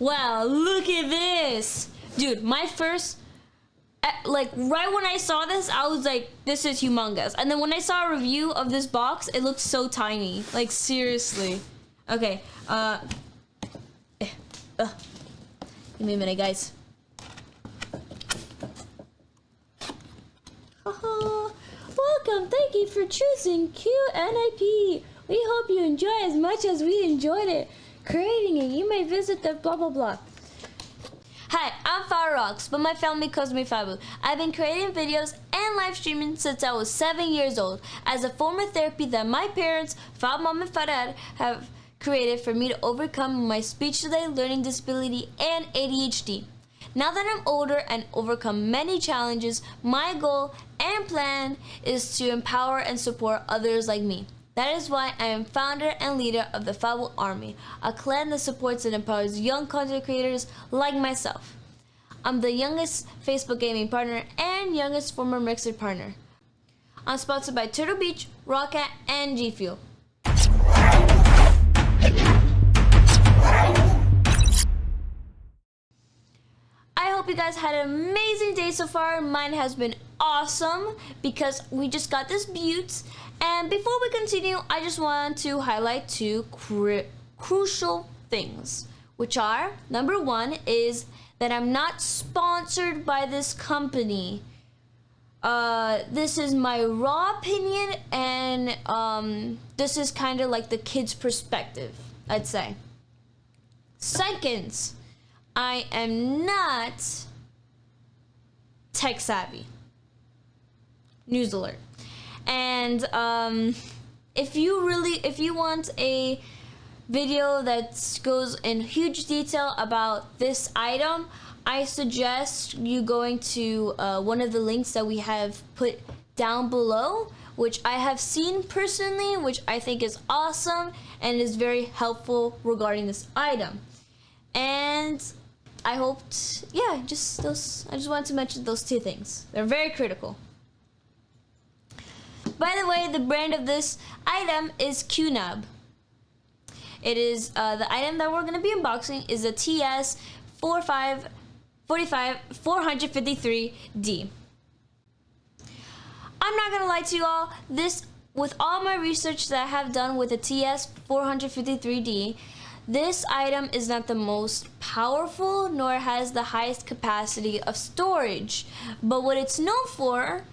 Wow, look at this. Dude, my first, like right when I saw this, I was like, this is humongous. And then when I saw a review of this box, it looked so tiny. Like seriously. Okay, give me a minute, guys. Welcome, thank you for choosing QNAP. We hope you enjoy as much as we enjoyed it creating it. You may visit the blah blah blah. Hi, I'm FabuRocks, but my family calls me Fabu. I've been creating videos and live streaming since I was 7 years old as a form of therapy that my parents, Fab Mom and Fadad, have created for me to overcome my speech delay, learning disability, and ADHD. Now that I'm older and overcome many challenges, my goal and plan is to empower and support others like me. That is why I am founder and leader of the Fabu Army, a clan that supports and empowers young content creators like myself. I'm the youngest Facebook gaming partner and youngest former Mixer partner. I'm sponsored by Turtle Beach, ROCCAT, and GFUEL. I hope you guys had an amazing day so far. Mine has been awesome because we just got this butte. And before we continue, I just want to highlight two crucial things, which are, number one is that I'm not sponsored by this company. This is my raw opinion, and this is kind of like the kid's perspective, I'd say. Second, I am not tech savvy. News alert. And if you want a video that goes in huge detail about this item, I suggest you going to one of the links that we have put down below, which I have seen personally, which I think is awesome and is very helpful regarding this item. And I hoped, yeah, I just wanted to mention those two things. They're very critical. By the way, the brand of this item is QNAP. It is the item that we're going to be unboxing is a TS-453D. I'm not going to lie to you all. This, with all my research that I have done with the TS-453D, this item is not the most powerful nor has the highest capacity of storage. But what it's known for,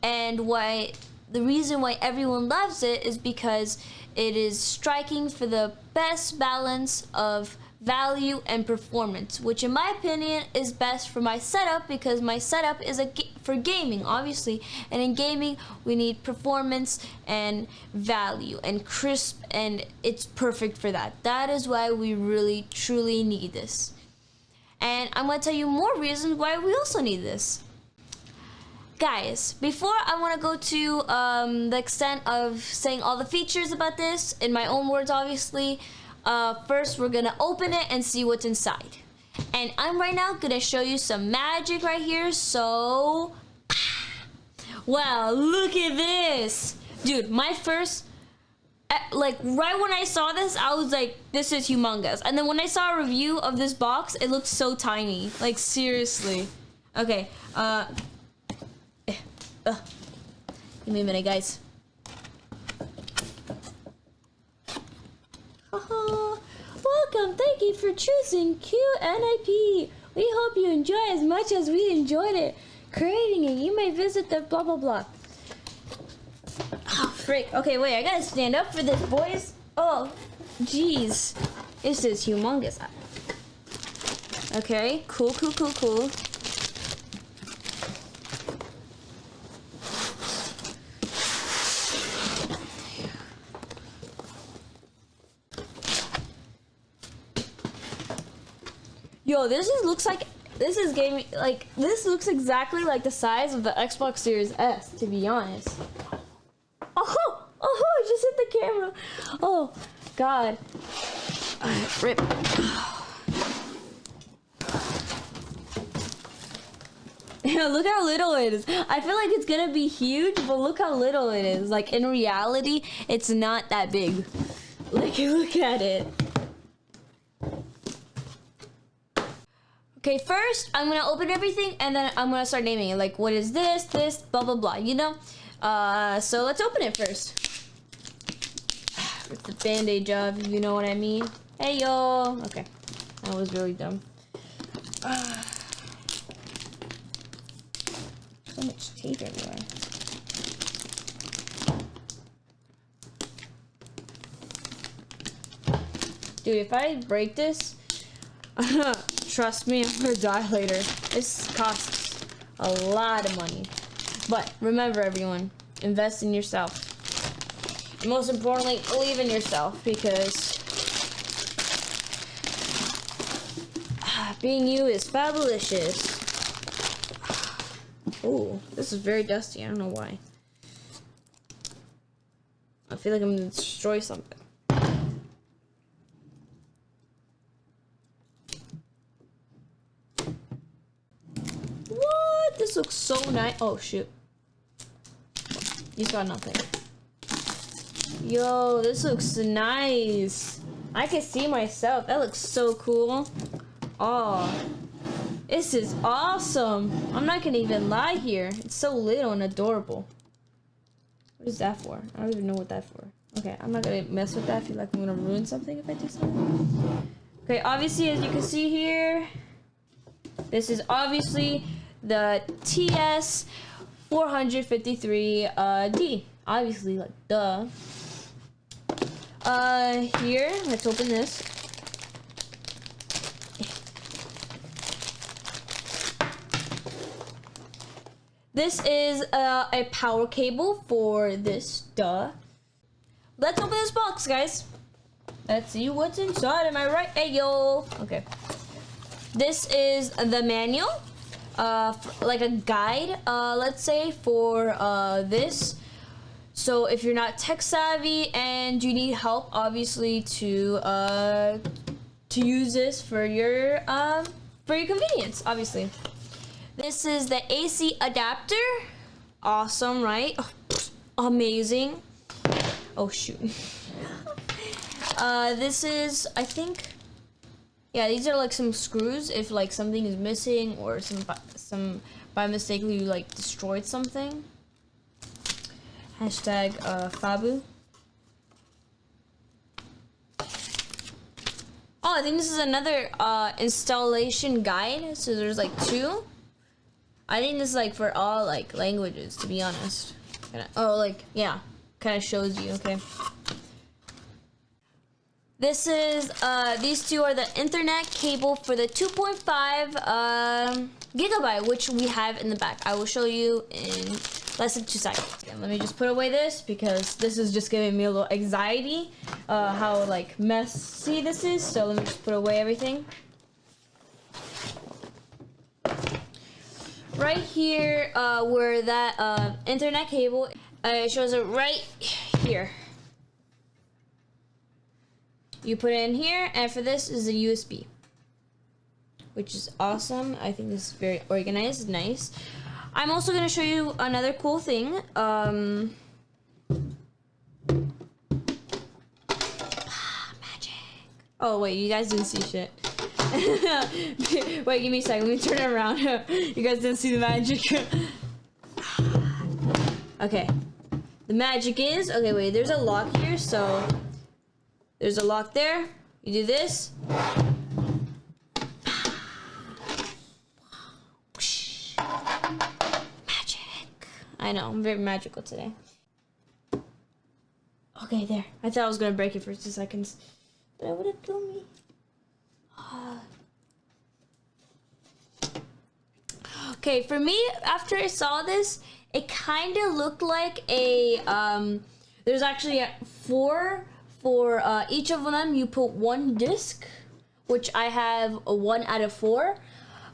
and why the reason why everyone loves it, is because it is striking for the best balance of value and performance, which in my opinion is best for my setup, because my setup is for gaming, obviously, and in gaming we need performance and value and crisp, and it's perfect for that. That is why we really truly need this, and I'm going to tell you more reasons why we also need this. Guys, before I want to go to the extent of saying all the features about this in my own words, obviously, first we're gonna open it and see what's inside. And I'm right now gonna show you some magic right here. So, wow, look at this, dude. My first, like right when I saw this, I was like, this is humongous. And then when I saw a review of this box, it looked so tiny. Like seriously. Okay. Give me a minute, guys. Welcome, thank you for choosing QNAP. We hope you enjoy as much as we enjoyed it creating it. You may visit the blah blah blah. Oh, frick. Okay, wait, I gotta stand up for this, boys. Oh, jeez. This is humongous. Okay, cool. Yo, this looks exactly like the size of the Xbox Series S, to be honest. Oh, I just hit the camera. Oh, God. Rip. Yeah, look how little it is. I feel like it's gonna be huge, but look how little it is. Like, in reality, it's not that big. Like, look at it. Okay, first I'm gonna open everything and then I'm gonna start naming it. Like, what is this, blah, blah, blah, you know? So let's open it first. It's the band-aid job, you know what I mean? Hey, yo. Okay, that was really dumb. So much tape everywhere. Dude, if I break this, trust me, I'm gonna die later. This costs a lot of money. But remember, everyone, invest in yourself. And most importantly, believe in yourself, because being you is fabulous. Ooh, this is very dusty. I don't know why. I feel like I'm gonna destroy something. What? This looks so nice. Oh, shoot. You saw nothing. Yo, this looks nice. I can see myself. That looks so cool. Oh, this is awesome. I'm not gonna even lie here. It's so little and adorable. What is that for? I don't even know what that's for. Okay, I'm not gonna mess with that. I feel like I'm gonna ruin something if I do something. Okay, obviously, as you can see here, this is obviously the TS-453D. Obviously, like, duh. Here, let's open this. This is a power cable for this, duh. Let's open this box, guys. Let's see what's inside. Am I right? Hey, yo. Okay. This is the manual, like a guide, let's say, for this. So if you're not tech savvy and you need help, obviously, to use this for your convenience, obviously. This is the AC adapter. Awesome, right? Oh, amazing. Oh, shoot. This is, I think, yeah, these are like some screws if like something is missing or some by mistake you like destroyed something. Hashtag Fabu. Oh, I think this is another installation guide. So there's like two. I think this is like for all like languages, to be honest. Oh, like, yeah, kind of shows you, okay. This is, these two are the Ethernet cable for the 2.5 gigabyte, which we have in the back. I will show you in less than 2 seconds. Okay, let me just put away this because this is just giving me a little anxiety, how like messy this is. So let me just put away everything. Right here, where that Ethernet cable, it shows it right here. You put it in here, and for this is a USB, which is awesome. I think this is very organized, nice. I'm also gonna show you another cool thing. Magic. Oh wait, you guys didn't see shit. Wait, give me a second. Let me turn it around. You guys didn't see the magic. Okay. The magic is, okay, wait, there's a lock here, so there's a lock there. You do this. Magic. I know, I'm very magical today. Okay, there. I thought I was gonna break it for 2 seconds, but it would have killed me. Okay, for me, after I saw this, it kind of looked like a, there's actually four, for each of them you put one disc, which I have a 1 out of 4.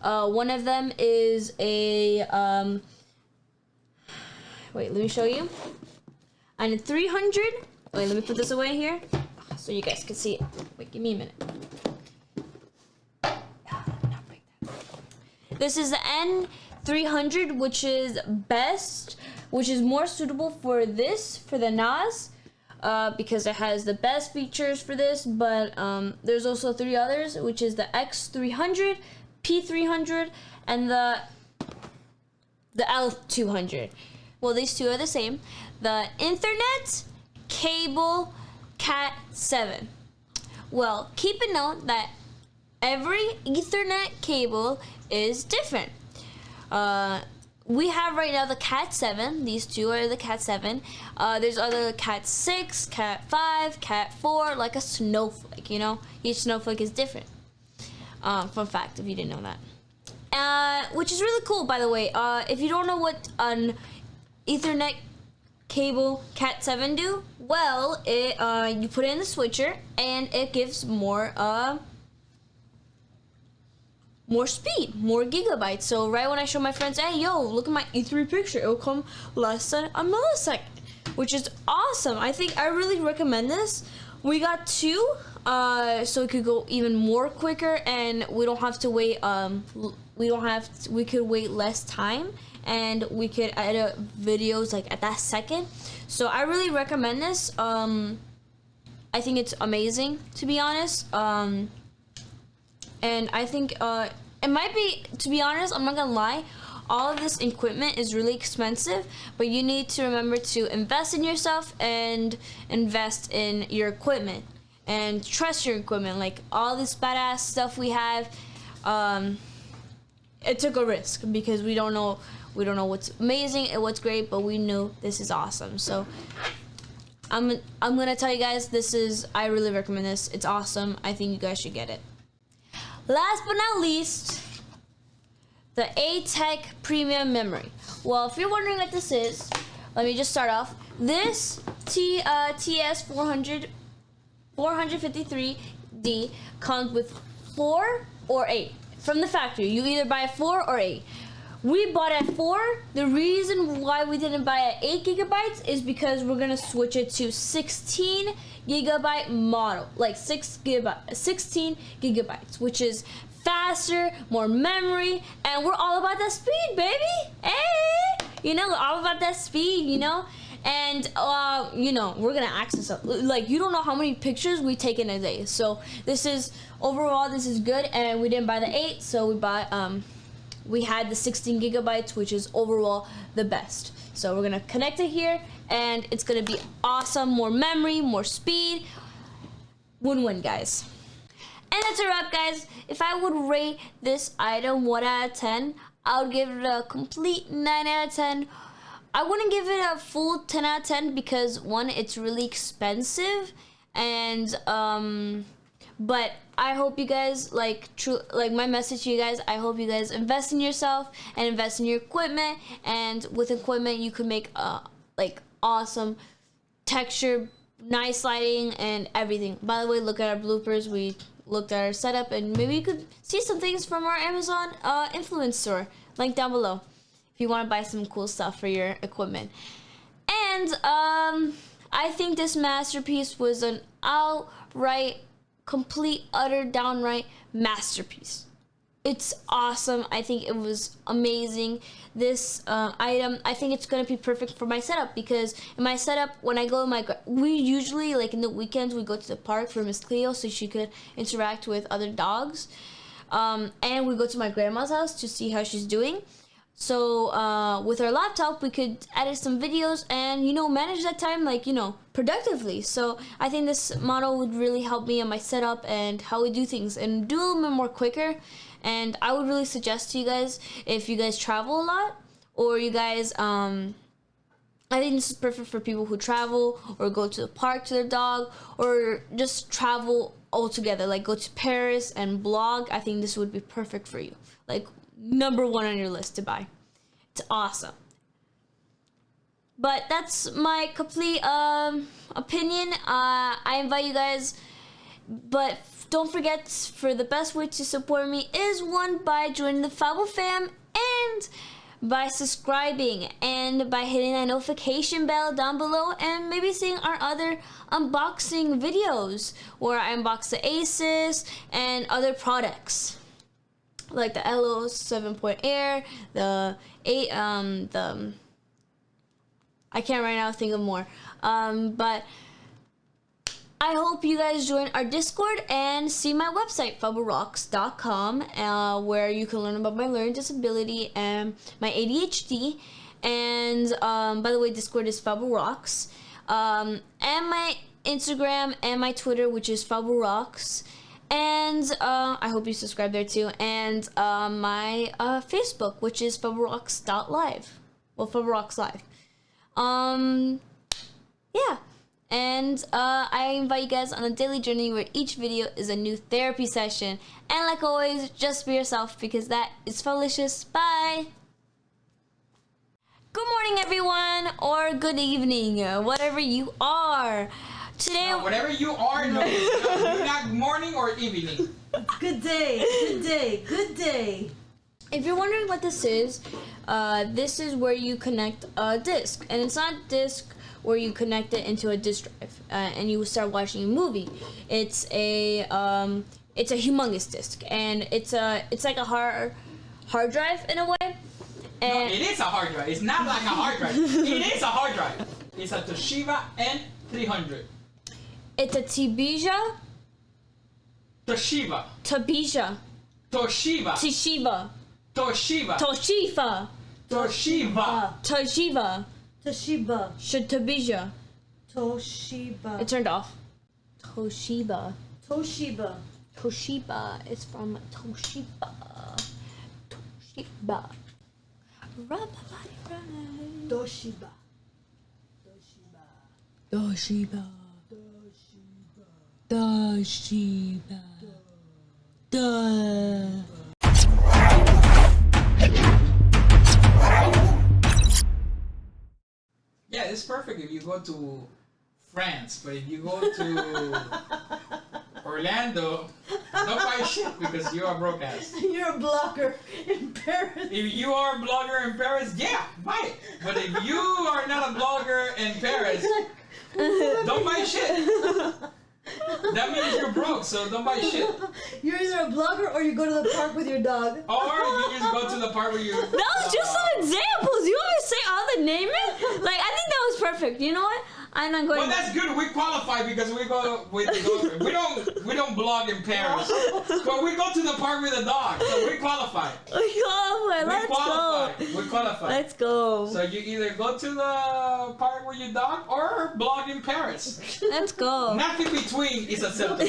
One of them is a, wait, let me show you. And a 300, wait, let me put this away here, so you guys can see it. Wait, give me a minute. This is the N300, which is best, which is more suitable for this, for the NAS, because it has the best features for this, but there's also 3 others, which is the X300, P300 and the L200. Well, these two are the same. The Ethernet cable Cat7. Well, keep a note that every Ethernet cable is different. We have right now the Cat7. These two are the Cat7. There's other Cat6, Cat5, Cat4, like a snowflake, you know? Each snowflake is different. Fun fact, if you didn't know that. Which is really cool, by the way. If you don't know what an Ethernet cable Cat7 do, well, you put it in the switcher, and it gives more speed, more gigabytes. So right when I show my friends, hey, yo, look at my E3 picture, it'll come less than a millisecond, which is awesome. I really recommend this. We got two, so it could go even more quicker, and we don't have to wait. We could wait less time, and we could edit videos like at that second. So I really recommend this. I think it's amazing, to be honest. And I think it might be, to be honest, I'm not gonna lie, all of this equipment is really expensive, but you need to remember to invest in yourself and invest in your equipment and trust your equipment. Like all this badass stuff we have, it took a risk because we don't know what's amazing and what's great, but we knew this is awesome. So I'm gonna tell you guys, I really recommend this. It's awesome. I think you guys should get it. Last but not least, the ATEC Premium Memory. Well, if you're wondering what this is, let me just start off. This TS-453D comes with 4 or 8 from the factory. You either buy 4 or 8. We bought at 4. The reason why we didn't buy at 8 gigabytes is because we're gonna switch it to 16 gigabyte model, like 16 gigabytes, which is faster, more memory, and we're all about that speed, baby. Hey, you know, we're all about that speed, you know. And you know, we're gonna access it. Like, you don't know how many pictures we take in a day. So this is overall, this is good. And we didn't buy the 8, so we had the 16 gigabytes, which is overall the best. So we're gonna connect it here, and it's gonna be awesome. More memory, more speed. Win-win, guys. And that's a wrap, guys. If I would rate this item 1 out of 10, I would give it a complete 9 out of 10. I wouldn't give it a full 10 out of 10 because, one, it's really expensive, and but I hope you guys like my message to you guys. I hope you guys invest in yourself and invest in your equipment, and with equipment you can make like awesome texture, nice lighting, and everything. By the way, look at our bloopers. We looked at our setup, and maybe you could see some things from our Amazon influence store, link down below, if you want to buy some cool stuff for your equipment. And I think this masterpiece was an outright, complete, utter, downright masterpiece. It's awesome. I think it was amazing. This item, I think it's gonna be perfect for my setup, because in my setup, when I go we usually, like in the weekends, we go to the park for Miss Cleo so she could interact with other dogs, and we go to my grandma's house to see how she's doing. So with our laptop, we could edit some videos and, you know, manage that time, like, you know, productively. So I think this model would really help me in my setup and how we do things, and do a little bit more quicker. And I would really suggest to you guys, if you guys travel a lot, or you guys, I think this is perfect for people who travel or go to the park to their dog, or just travel altogether, like go to Paris and blog. I think this would be perfect for you. Like, #1 on your list to buy. It's awesome. But that's my complete opinion. I invite you guys, but don't forget, for the best way to support me is, one, by joining the Fabu fam, and by subscribing, and by hitting that notification bell down below, and maybe seeing our other unboxing videos where I unbox the Asus and other products, like the Elo 7 Air, the 8, I can't right now think of more. But I hope you guys join our Discord and see my website, FabuRocks.com, where you can learn about my learning disability and my ADHD. And by the way, Discord is FabuRocks. And my Instagram and my Twitter, which is FabuRocks. And I hope you subscribe there too. And my Facebook, which is FabuRocks.live. Well, FabuRocks Live. Yeah. And I invite you guys on a daily journey where each video is a new therapy session. And like always, just be yourself because that is Felicious. Bye! Good morning, everyone, or good evening, whatever you are. Today, whatever you are, no, not morning or evening. Good day, good day, good day. If you're wondering what this is where you connect a disc, and it's not a disc where you connect it into a disc drive and you start watching a movie. It's a humongous disc, and it's like a hard drive in a way. And No, it is a hard drive. It's not like a hard drive. It is a hard drive. It's a Toshiba N300. It's a Toshiba. Toshiba. Toshiba. Toshiba. Toshiba. Toshiba. Toshiba. Toshiba. Toshiba. Toshiba. Toshiba. It turned off. Toshiba. Toshiba. Toshiba. It's from Toshiba. Toshiba. Toshiba. Toshiba. Toshiba. Yeah, it's perfect if you go to France, but if you go to Orlando, don't buy shit because you are broke ass. You're a blogger in Paris. If you are a blogger in Paris, yeah, buy it. But if you are not a blogger in Paris, don't buy shit. That means you're broke, so don't buy shit. You're either a blogger or you go to the park with your dog. Or you just go to the part where you... That was just some examples. You want me to say all the name it? Like, I think that was perfect. You know what? I'm not going. Well, that's good. We qualify because we go with the dog. We don't blog in Paris, but we go to the park with the dog, so we qualify. Let's go. We qualify. Let's go. So you either go to the park with your dog or blog in Paris. Let's go. Nothing between is acceptable.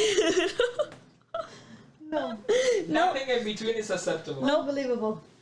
No. Nothing in between is acceptable. No, believable.